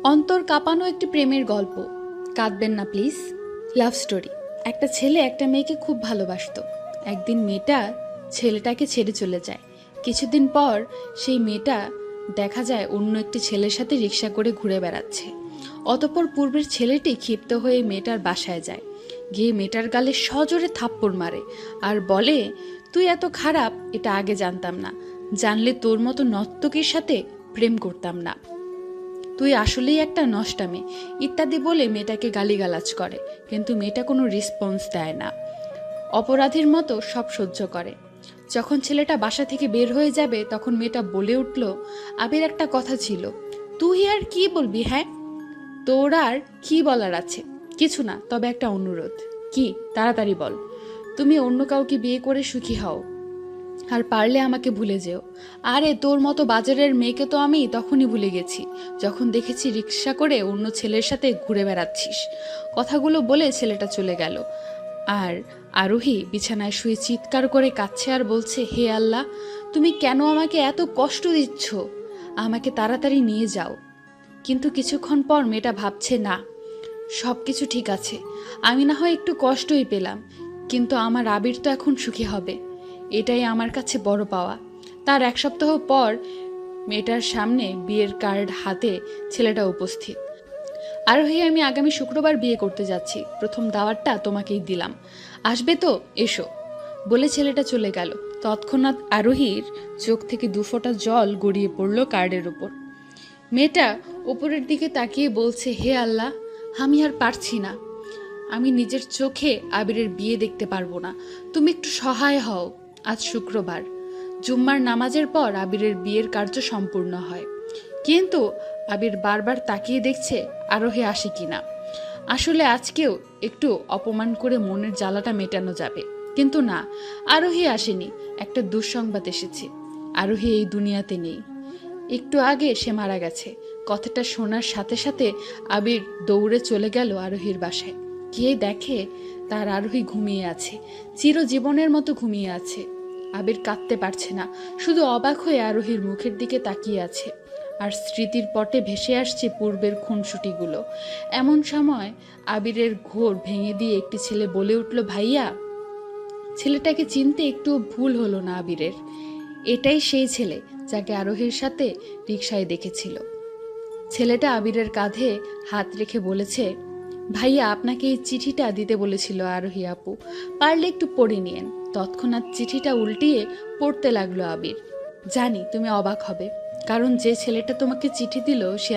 অন্তর কাঁপানো একটি প্রেমের গল্প। কাঁদবেন না প্লিজ। Love story. একটা ছেলে একটা মেয়েকে খুব ভালোবাসতো। একদিন মেয়েটা ছেলেটাকে ছেড়ে চলে যায়। কিছুদিন পর সেই মেয়েটা দেখা যায় অন্য একটি ছেলের সাথে রিক্সা করে ঘুরে বেড়াচ্ছে। অতঃপর পূর্বের ছেলেটি ক্ষিপ্ত হয়ে মেয়েটার বাসায় যায়। গিয়ে মেয়েটার গালে সজোরে থাপ্পড় মারে আর বলে, তুই এত খারাপ এটা আগে জানতাম না, জানলে তোর মতো নর্তকীর সাথে প্রেম করতাম না, তুই আসলেই একটা নষ্টা মেয়ে ইত্যাদি বলে মেয়েটাকে গালিগালাজ করে। কিন্তু মেয়েটা কোনো রেসপন্স দেয় না, অপরাধীর মতো সব সহ্য করে। যখন ছেলেটা বাসা থেকে বের হয়ে যাবে তখন মেয়েটা বলে উঠল, আবির একটা কথা ছিল। তুই আর কি বলবি? হ্যাঁ, তোর আর কি বলার আছে? কিছু না, তবে একটা অনুরোধ। কি? তাড়াতাড়ি বল। তুমি অন্য কাউকে বিয়ে করে সুখী হও, আর পারলে আমাকে ভুলে যেও। আরে তোর মতো বাজারের মেয়েকে তো আমি তখনই ভুলে গেছি যখন দেখেছি রিক্সা করে অন্য ছেলের সাথে ঘুরে বেড়াচ্ছিস। কথাগুলো বলে ছেলেটা চলে গেল। আর আরোহী বিছানায় শুয়ে চিৎকার করে কাঁদছে আর বলছে, হে আল্লাহ, তুমি কেন আমাকে এত কষ্ট দিচ্ছ? আমাকে তাড়াতাড়ি নিয়ে যাও। কিন্তু কিছুক্ষণ পর মেয়েটা ভাবছে, না, সব কিছু ঠিক আছে, আমি না হয় একটু কষ্টই পেলাম, কিন্তু আমার আবির তো এখন সুখী হবে, এটাই আমার কাছে বড় পাওয়া। তার এক সপ্তাহ পর মেয়েটার সামনে বিয়ের কার্ড হাতে ছেলেটা উপস্থিত। আরোহী, আমি আগামী শুক্রবার বিয়ে করতে যাচ্ছি, প্রথম দাওয়াতটা তোমাকেই দিলাম, আসবে তো? এসো, বলে ছেলেটা চলে গেল। তৎক্ষণাৎ আরোহীর চোখ থেকে দুফোঁটা জল গড়িয়ে পড়ল কার্ডের উপর। মেয়েটা উপরের দিকে তাকিয়ে বলছে, হে আল্লাহ, আমি আর পারছি না, আমি নিজের চোখে আবিরের বিয়ে দেখতে পারবো না, তুমি একটু সহায় হও। আজ শুক্রবার, জুম্মার নামাজের পর আবিরের বিয়ের কার্য সম্পূর্ণ হয়। কিন্তু আবির বারবার তাকিয়ে দেখছে আরোহী আসে কিনা। আসলে আজকেও একটু অপমান করে মনের জ্বালাটা মেটানো যাবে, কিন্তু না, আরোহী আসেনি। একটা দুঃসংবাদ এসেছে, আরোহী এই দুনিয়াতে নেই। একটু আগে সে মারা গেছে। কথাটা শোনার সাথে সাথে আবির দৌড়ে চলে গেল আরোহীর বাসায়। গিয়ে দেখে তার আরোহী ঘুমিয়ে আছে, চিরজীবনের মতো ঘুমিয়ে আছে। আবির কাঁদতে পারছে না, শুধু অবাক হয়ে আরোহীর মুখের দিকে তাকিয়ে আছে। আর স্মৃতির পটে ভেসে আসছে পূর্বের খুনসুটিগুলো। এমন সময় আবিরের ঘোর ভেঙে দিয়ে একটি ছেলে বলে উঠল, ভাইয়া। ছেলেটাকে চিনতে একটু ভুল হলো না আবিরের। এটাই সেই ছেলে যাকে আরোহীর সাথে রিকশায় দেখেছিল। ছেলেটা আবিরের কাঁধে হাত রেখে বলেছে, ভাইয়া, আপনাকে এই চিঠিটা দিতে বলেছিল আরোহী আপু, পারলে একটু পড়ে নিয়েন। তৎক্ষণাৎ চিঠিটা উল্টিয়ে পড়তে লাগলো আবির। জানি তুমি অবাক হবে, কারণ যে ছেলেটা তোমাকে চিঠি দিল সে